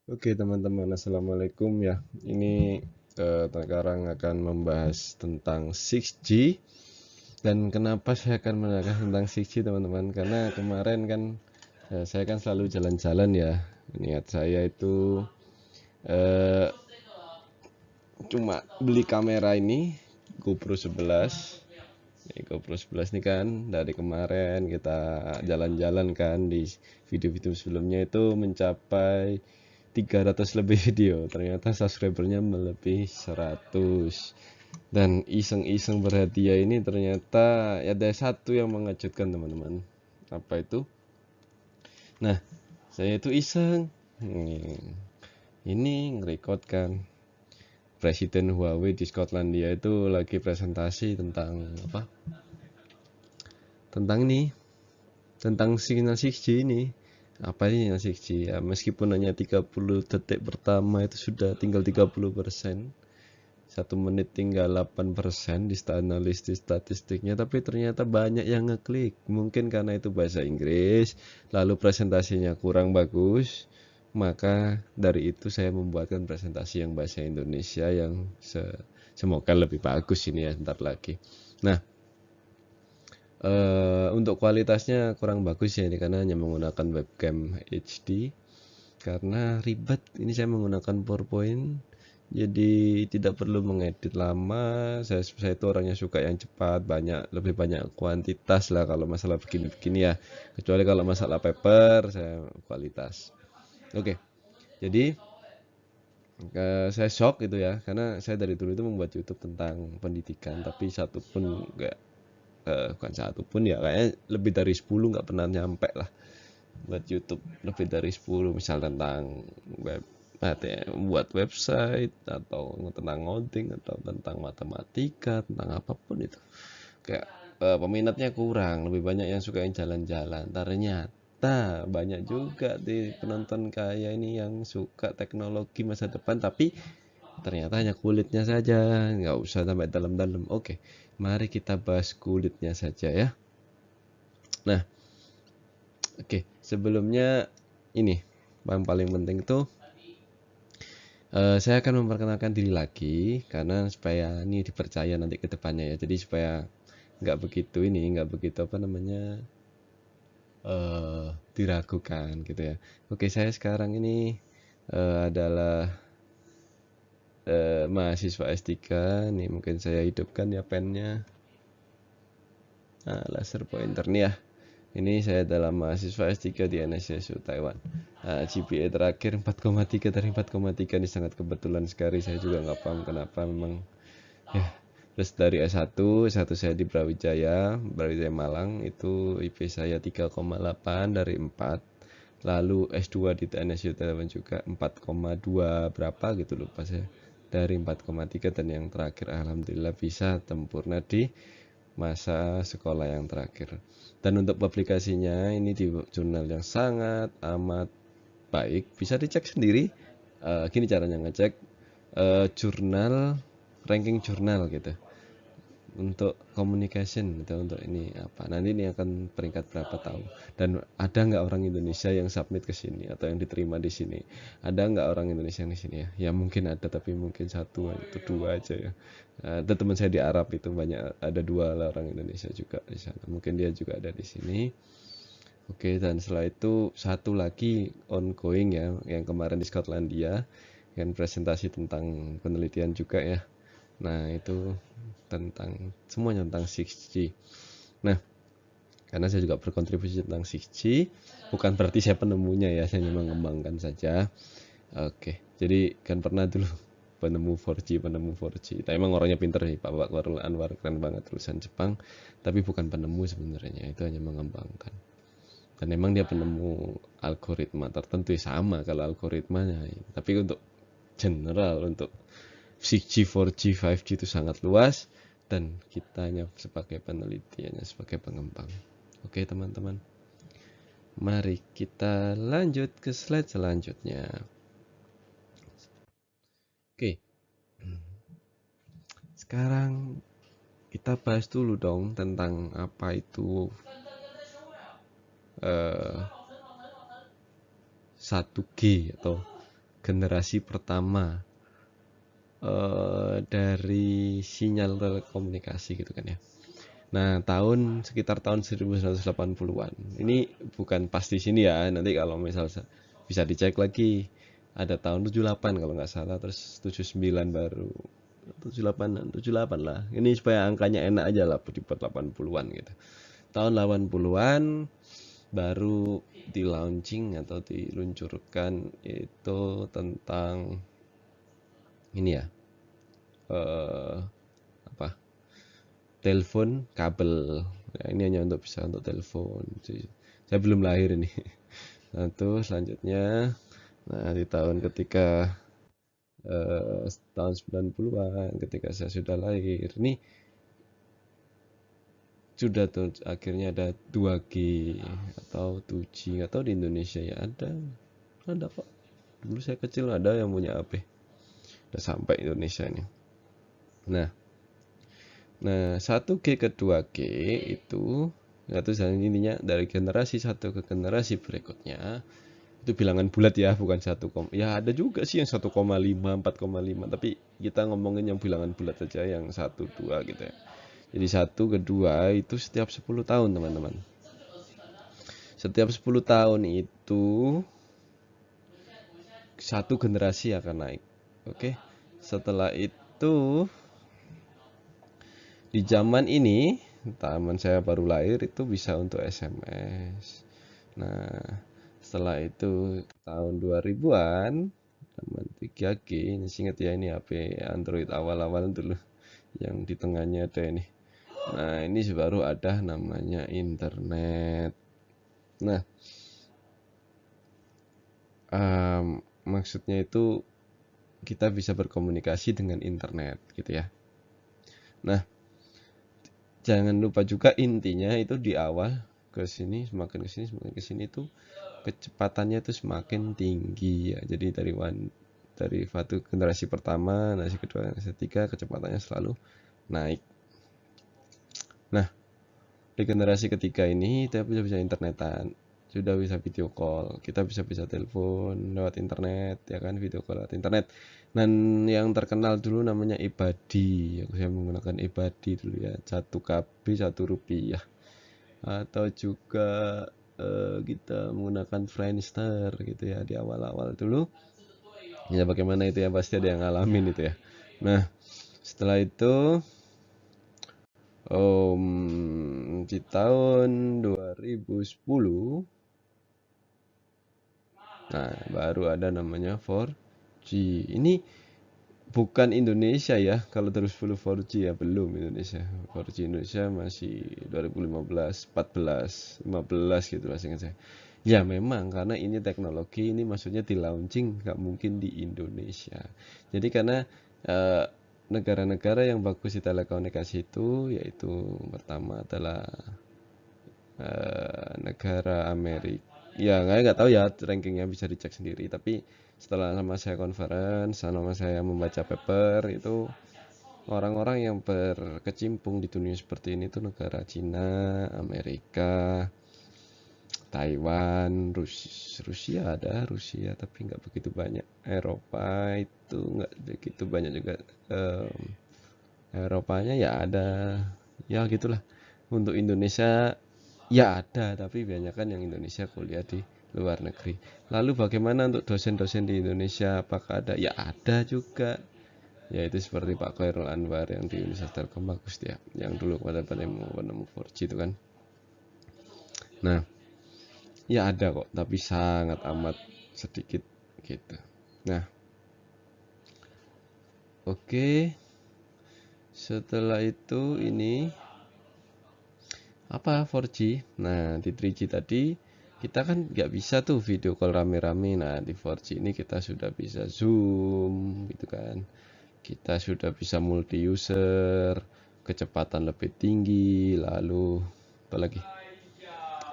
Oke teman-teman, assalamualaikum ya. Ini sekarang akan membahas tentang 6G. Dan kenapa saya akan membahas tentang 6G teman-teman? Karena kemarin kan saya kan selalu jalan-jalan ya. Niat saya itu eh, cuma beli kamera ini GoPro 11. GoPro 11 ini kan dari kemarin kita jalan-jalan kan di video-video sebelumnya itu mencapai 300 lebih video, ternyata subscribernya melebihi 100. Dan iseng-iseng berhadiah ini ternyata ada satu yang mengejutkan teman-teman. Apa itu? Nah, saya itu iseng ini ngerekod kan Presiden Huawei di Skotlandia itu lagi presentasi tentang apa? Tentang ini, tentang signal 6G ini. Apa ini signal 6G ya, meskipun hanya 30 detik pertama itu sudah tinggal 30%. 1 menit tinggal 8% di analis di statistiknya, tapi ternyata banyak yang ngeklik. Mungkin karena itu bahasa Inggris, lalu presentasinya kurang bagus, maka dari itu saya membuatkan presentasi yang bahasa Indonesia yang semoga lebih bagus ini ya ntar lagi. Nah, untuk kualitasnya kurang bagus ya ini karena hanya menggunakan webcam HD karena ribet. Ini saya menggunakan PowerPoint, jadi tidak perlu mengedit lama. Saya itu orangnya suka yang cepat, lebih banyak kuantitas lah kalau masalah begini-begini ya, kecuali kalau masalah paper saya kualitas. Oke, jadi saya shock gitu ya, karena saya dari dulu itu membuat YouTube tentang pendidikan, tapi satu pun nggak, bukan satu pun ya, kayaknya lebih dari 10 nggak pernah nyampe lah buat YouTube. Lebih dari 10 misal tentang web, buat website atau tentang ngoding atau tentang matematika, tentang apapun itu kayak peminatnya kurang, lebih banyak yang suka yang jalan-jalan. Ternyata banyak juga di penonton kayak ini yang suka teknologi masa depan, tapi ternyata hanya kulitnya saja, nggak usah sampai dalam-dalam. Oke, mari kita bahas kulitnya saja ya. Nah, oke, sebelumnya ini yang paling penting tuh saya akan memperkenalkan diri lagi karena supaya ini dipercaya nanti ke depannya ya. Jadi supaya nggak begitu apa namanya diragukan gitu ya. Oke, saya sekarang ini adalah mahasiswa S3. Nih mungkin saya hidupkan ya pennya. Nah, laser pointer nih ya. Ini saya adalah mahasiswa S3 di NSCSU Taiwan. Nah, GPA terakhir 4,3 dari 4,3 ini sangat kebetulan sekali. Saya juga nggak paham kenapa memang ya. Terus dari S1 saya di Brawijaya Malang, itu IP saya 3,8 dari 4. Lalu S2 di TNSU Taiwan juga 4,2 berapa gitu lupa saya. Dari 4,3, dan yang terakhir alhamdulillah bisa sempurna di masa sekolah yang terakhir. Dan untuk publikasinya ini di jurnal yang sangat amat baik, bisa dicek sendiri. Gini caranya ngecek jurnal, ranking jurnal gitu, untuk communication gitu, untuk ini apa nanti ini akan peringkat berapa tahu. Dan ada nggak orang Indonesia yang submit ke sini atau yang diterima di sini? Ada nggak orang Indonesia yang di sini ya? Ya mungkin ada, tapi mungkin satu atau dua aja ya. Ada teman saya di Arab itu banyak, ada dua orang Indonesia juga di sana, mungkin dia juga ada di sini. Oke, dan setelah itu satu lagi ongoing ya, yang kemarin di Skotlandia, yang presentasi tentang penelitian juga ya. Nah, itu tentang semuanya tentang 6G. Nah, karena saya juga berkontribusi tentang 6G, bukan berarti saya penemunya ya, saya hanya mengembangkan saja. Oke, jadi kan pernah dulu penemu 4G. Tapi emang orangnya pinter sih, Pak Warul Anwar, keren banget, tulisan Jepang. Tapi bukan penemu sebenarnya, itu hanya mengembangkan. Dan emang dia penemu algoritma tertentu ya, sama kalau algoritmanya. Tapi untuk general, untuk 6G, 4G, 5G itu sangat luas, dan kita hanya sebagai penelitiannya, sebagai pengembang. Oke teman-teman, mari kita lanjut ke slide selanjutnya. Oke, sekarang kita bahas dulu dong tentang apa itu 1G atau generasi pertama dari sinyal telekomunikasi gitu kan ya. Nah, sekitar tahun 1980-an. Ini bukan pasti sini ya. Nanti kalau misal bisa dicek lagi. Ada tahun 78 kalau nggak salah, terus 79 baru 78 lah. Ini supaya angkanya enak aja lah, dibuat 80-an gitu. Tahun 80-an baru di launching atau diluncurkan itu tentang ini ya. Apa? Telepon kabel. Nah, ini hanya bisa untuk telepon. Saya belum lahir ini. Satu, selanjutnya, nah di tahun ketika tahun 90-an ketika saya sudah lahir, ini sudah tuh akhirnya ada 2G atau 2G atau di Indonesia ya ada kok. Dulu saya kecil ada yang punya HP. Udah sampai Indonesia ini. Nah, 1G ke 2G itu intinya dari generasi satu ke generasi berikutnya itu bilangan bulat ya, bukan 1, ya ada juga sih yang 1,5, 4,5, tapi kita ngomongin yang bilangan bulat saja yang 1, 2 gitu ya. Jadi 1 ke 2 itu setiap 10 tahun teman-teman. Setiap 10 tahun itu satu generasi akan naik. Oke. Setelah itu di zaman ini, zaman saya baru lahir itu bisa untuk SMS. Nah, setelah itu tahun 2000-an zaman 3G, ini ingat ya, ini HP Android awal-awal dulu yang di tengahnya ada ini. Nah, ini baru ada namanya internet. Nah, maksudnya itu kita bisa berkomunikasi dengan internet gitu ya. Nah, jangan lupa juga intinya itu di awal semakin ke sini tuh kecepatannya tuh semakin tinggi ya. Jadi dari satu generasi pertama, generasi kedua, generasi ketiga kecepatannya selalu naik. Nah, di generasi ketiga ini kita bisa internetan, sudah bisa video call, kita bisa telepon lewat internet ya kan, video call lewat internet. Dan yang terkenal dulu namanya Ebadi, saya menggunakan Ebadi dulu ya, 1 KB 1 rupiah. Atau juga kita menggunakan Friendster gitu ya di awal-awal dulu. Ya bagaimana itu ya, pasti ada yang ngalamin itu ya. Nah, setelah itu di tahun 2010 nah baru ada namanya 4G. Ini bukan Indonesia ya, kalau terus 4G ya belum Indonesia. 4G Indonesia masih 2015, 14, 15 gitu lah seingat saya. Ya memang karena ini teknologi, ini maksudnya di launching nggak mungkin di Indonesia. Jadi karena negara-negara yang bagus di telekomunikasi itu yaitu pertama adalah negara Amerika. Ya nggak tahu ya rankingnya, bisa dicek sendiri. Tapi setelah sama saya conference, sama saya membaca paper itu orang-orang yang berkecimpung di dunia seperti ini tuh negara Cina, Amerika, Taiwan, Rusia tapi nggak begitu banyak. Eropa itu nggak begitu banyak juga. Eropanya ya ada, ya gitulah. Untuk Indonesia ya ada, tapi banyak kan yang Indonesia kuliah di luar negeri. Lalu bagaimana untuk dosen-dosen di Indonesia? Apakah ada? Ya ada juga. Yaitu seperti Pak Khairul Anwar yang di Universitas Telkom bagus ya, yang dulu pada penemu 4G itu kan. Nah, ya ada kok, tapi sangat amat sedikit gitu. Nah, oke. Setelah itu ini apa 4G. Nah, di 3G tadi kita kan nggak bisa tuh video call rame-rame. Nah, di 4G ini kita sudah bisa zoom gitu kan, kita sudah bisa multi user, kecepatan lebih tinggi, lalu apa lagi,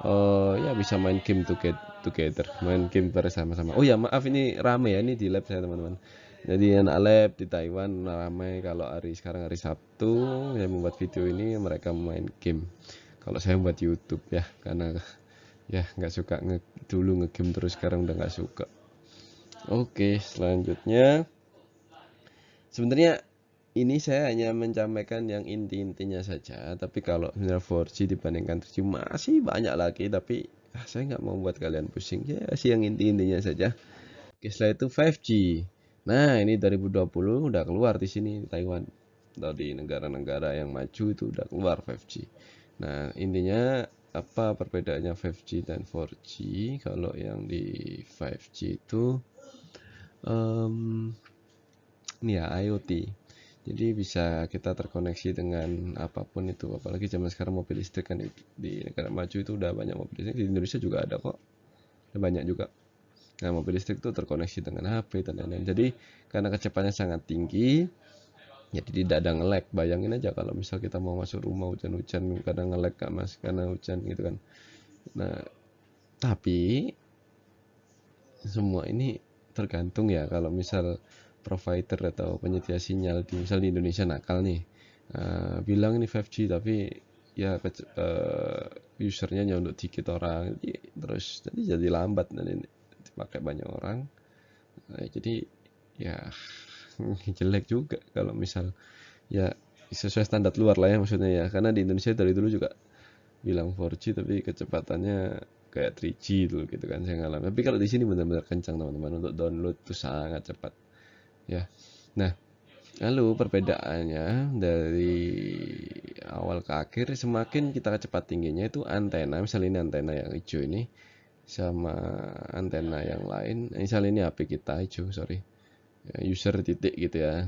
oh ya bisa main game together, main game bersama-sama. Oh ya maaf, ini rame ya, ini di lab saya teman-teman. Jadi anak lab di Taiwan ramai kalau sekarang hari Sabtu yang membuat video ini, mereka main game. Kalau saya buat YouTube ya, karena ya nggak suka dulu ngegame terus, sekarang udah nggak suka. Oke, selanjutnya sebenarnya ini saya hanya mencapaikan yang inti-intinya saja, tapi kalau misalnya 4G dibandingkan 3G masih banyak lagi, tapi saya nggak mau buat kalian pusing, ya sih yang inti-intinya saja. Oke, setelah itu 5G. Nah, ini 2020 udah keluar di sini di Taiwan. Atau di negara-negara yang maju itu udah keluar 5G. Nah, intinya apa perbedaannya 5G dan 4G? Kalau yang di 5G itu ini ya IoT. Jadi bisa kita terkoneksi dengan apapun itu. Apalagi zaman sekarang mobil listrik kan di negara maju itu udah banyak mobil listrik. Di Indonesia juga ada kok. Ada banyak juga. Nah, mobil listrik itu terkoneksi dengan HP dan lain-lain. Jadi karena kecepatannya sangat tinggi, jadi tidak ada nge-lag. Bayangin aja kalau misal kita mau masuk rumah hujan-hujan kadang nge-lag Kak Mas karena hujan gitu kan. Nah, tapi semua ini tergantung ya kalau misal provider atau penyedia sinyal misal di Indonesia nakal nih, bilang ini 5G tapi ya usernya hanya untuk dikit orang, terus jadi lambat dan ini dipakai banyak orang. Jadi ya jelek juga kalau misal ya sesuai standar luar lah ya maksudnya ya, karena di Indonesia dari dulu juga bilang 4G tapi kecepatannya kayak 3G dulu gitu kan saya ngalamin. Tapi kalau di sini benar-benar kencang teman-teman, untuk download tuh sangat cepat ya. Nah, lalu perbedaannya dari awal ke akhir, semakin kita cepat tingginya itu antena, misalnya ini antena yang hijau ini sama antena yang lain, misalnya ini HP kita hijau, sorry, user titik gitu ya,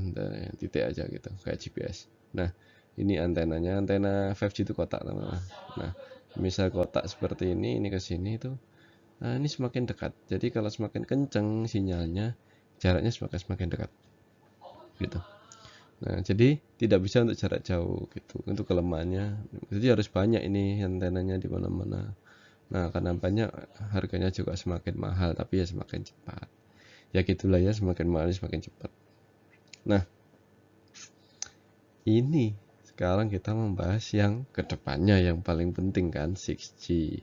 titik aja gitu kayak GPS. Nah, ini antenanya, antena 5G itu kotak teman-teman. Nah, misal kotak seperti ini ke sini itu, nah ini semakin dekat. Jadi kalau semakin kenceng sinyalnya, jaraknya semakin dekat gitu. Nah, jadi tidak bisa untuk jarak jauh gitu. Untuk kelemahannya, jadi harus banyak ini antenanya di mana-mana. Nah, karena banyak harganya juga semakin mahal, tapi ya semakin cepat. Ya gitulah ya, semakin mahal semakin cepat. Nah, ini sekarang kita membahas yang kedepannya yang paling penting kan 6G.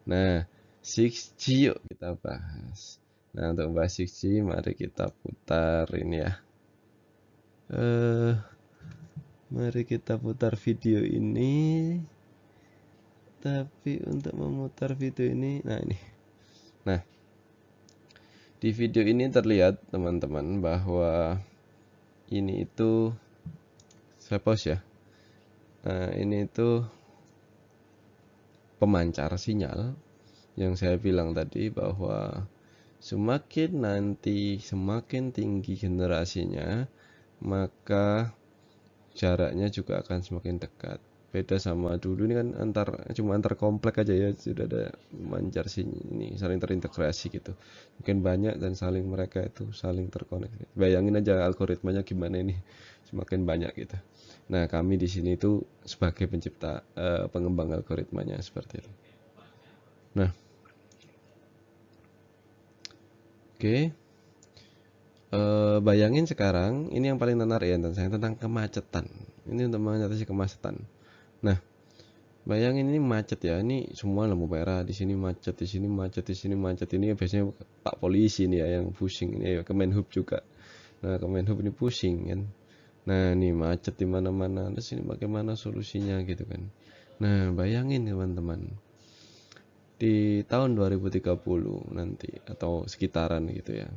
Nah, 6G yuk kita bahas. Nah, untuk membahas 6G mari kita putar ini ya. Mari kita putar video ini. Tapi untuk memutar video ini, nah ini. Nah, di video ini terlihat teman-teman bahwa ini itu saya pause ya. Nah, ini itu pemancar sinyal yang saya bilang tadi bahwa semakin tinggi generasinya, maka jaraknya juga akan semakin dekat. Beda sama dulu ini kan cuma antar komplek aja ya, sudah ada mancar ini saling terintegrasi gitu. Mungkin banyak dan mereka itu saling terkoneksi. Bayangin aja algoritmanya gimana ini, semakin banyak gitu. Nah, kami di sini itu sebagai pencipta, pengembang algoritmanya seperti itu. Nah, oke. Bayangin sekarang ini yang paling menarik ya tentang kemacetan. Ini untuk mengatasi kemacetan. Nah, bayangin ini macet ya, ini semua lampu merah, di sini macet, di sini macet, di sini macet. Ini biasanya Pak Polisi nih ya yang pusing, ini ya, Kemenhub juga. Nah, Kemenhub ini pusing kan. Nah, ini macet di mana-mana. Terus ini bagaimana solusinya gitu kan. Nah, bayangin teman-teman, di tahun 2030 nanti atau sekitaran gitu ya.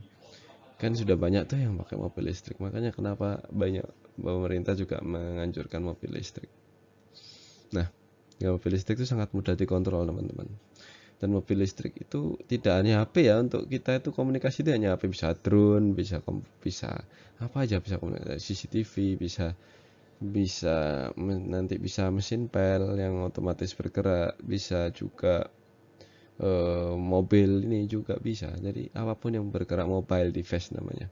Kan sudah banyak tuh yang pakai mobil listrik. Makanya kenapa banyak pemerintah juga menganjurkan mobil listrik. Nah, ya mobil listrik itu sangat mudah dikontrol teman-teman. Dan mobil listrik itu tidak hanya HP ya, untuk kita itu komunikasi itu hanya HP, bisa drone, bisa apa aja, bisa komunikasi CCTV, nanti bisa mesin pel yang otomatis bergerak, bisa juga mobil ini juga bisa. Jadi apapun yang bergerak, mobile device namanya.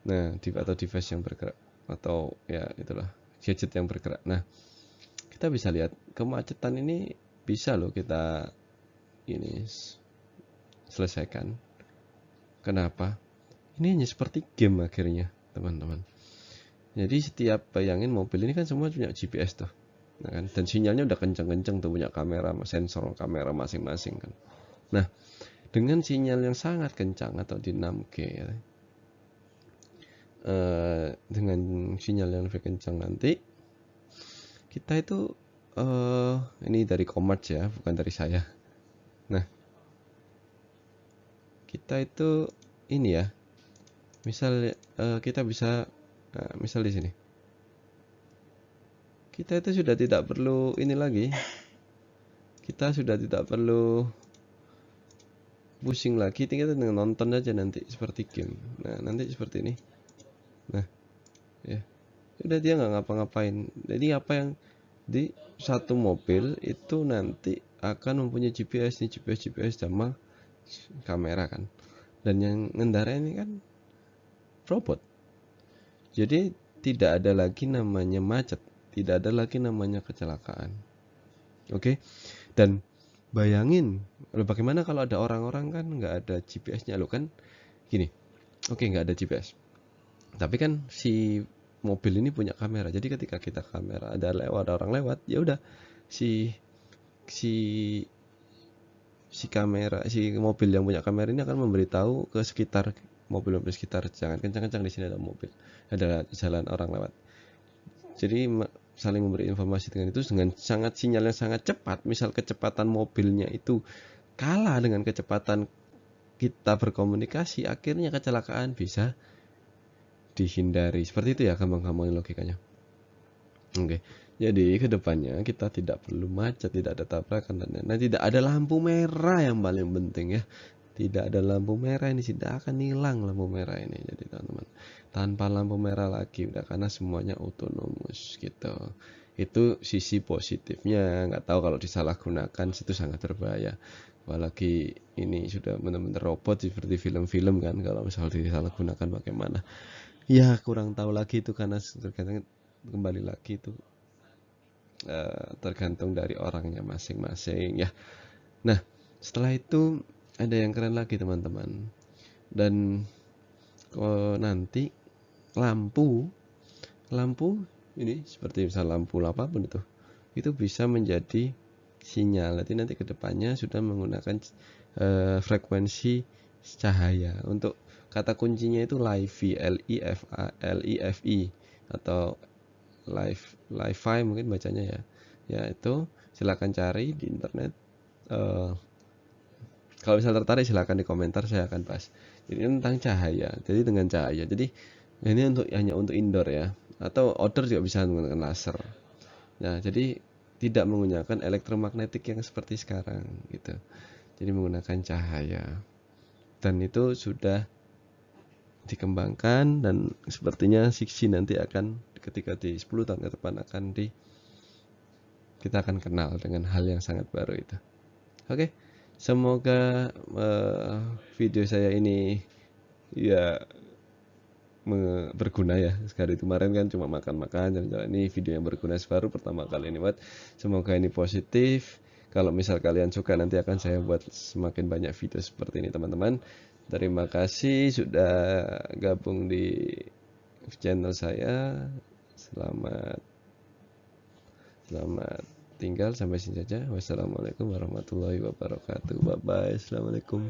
Nah, atau device yang bergerak, atau ya itulah gadget yang bergerak. Nah, kita bisa lihat kemacetan ini bisa loh kita ini selesaikan. Kenapa? Ini hanya seperti game akhirnya, teman-teman. Jadi setiap bayangin mobil ini kan semua punya GPS tuh. Nah, kan, dan sinyalnya udah kenceng-kenceng tuh, punya kamera, sensor kamera masing-masing kan. Nah, dengan sinyal yang sangat kencang atau di 6G ya. Dengan sinyal yang lebih kencang nanti kita itu ini dari Komart ya, bukan dari saya. Nah, kita itu ini ya, misal kita bisa misal di sini kita itu sudah tidak perlu ini lagi, kita sudah tidak perlu pusing lagi, tinggal nonton aja nanti seperti game. Nah, nanti seperti ini. Nah, ya udah, dia nggak ngapa-ngapain. Jadi apa yang di satu mobil itu nanti akan mempunyai GPS nih, GPS sama kamera kan, dan yang ngendara ini kan robot. Jadi tidak ada lagi namanya macet, tidak ada lagi namanya kecelakaan. Oke. Dan bayangin, bagaimana kalau ada orang-orang kan nggak ada GPS-nya lo kan gini. Oke, nggak ada GPS, tapi kan si mobil ini punya kamera. Jadi ketika kita kamera ada orang lewat, ya udah si si si kamera, si mobil yang punya kamera ini akan memberitahu ke sekitar, mobil-mobil sekitar, jangan kencang-kencang, di sini ada mobil, ada jalan orang lewat. Jadi saling memberi informasi dengan itu, dengan sangat sinyal yang sangat cepat. Misal kecepatan mobilnya itu kalah dengan kecepatan kita berkomunikasi, akhirnya kecelakaan bisa dihindari. Seperti itu ya gampang-gampang logikanya. Oke. Jadi kedepannya kita tidak perlu macet, tidak ada tabrakan, dan lain-lain. Tidak ada lampu merah yang paling penting ya. Tidak ada lampu merah, ini tidak akan hilang lampu merah ini. Jadi teman-teman, tanpa lampu merah lagi udah, karena semuanya otonomus gitu. Itu sisi positifnya. Nggak tahu kalau disalahgunakan itu sangat berbahaya. Apalagi ini sudah benar-benar robot seperti film-film kan. Kalau misal disalahgunakan bagaimana? Ya kurang tahu lagi itu, karena tergantung, kembali lagi itu tergantung dari orangnya masing-masing ya. Nah, setelah itu ada yang keren lagi teman-teman, dan nanti lampu ini seperti misal lampu apapun itu bisa menjadi sinyal. Nanti kedepannya sudah menggunakan frekuensi cahaya. Untuk kata kuncinya itu LiFi, LIFI atau Li-Fi mungkin bacanya ya. Ya itu silakan cari di internet. Kalau misal tertarik silakan di komentar, saya akan bahas. Jadi tentang cahaya. Jadi dengan cahaya. Jadi ini hanya untuk indoor ya. Atau outdoor juga bisa menggunakan laser. Nah, jadi tidak menggunakan elektromagnetik yang seperti sekarang gitu. Jadi menggunakan cahaya. Dan itu sudah dikembangkan, dan sepertinya 6G nanti akan ketika di 10 tahun ke depan kita akan kenal dengan hal yang sangat baru itu. Oke, semoga video saya ini ya berguna ya. Sekali kemarin kan cuma makan-makan jalan-jalan, ini video yang berguna baru pertama kali ini buat. Semoga ini positif. Kalau misal kalian suka, nanti akan saya buat semakin banyak video seperti ini teman-teman. Terima kasih sudah gabung di channel saya. Selamat tinggal, sampai sini saja. Wassalamualaikum warahmatullahi wabarakatuh. Bye bye. Assalamualaikum.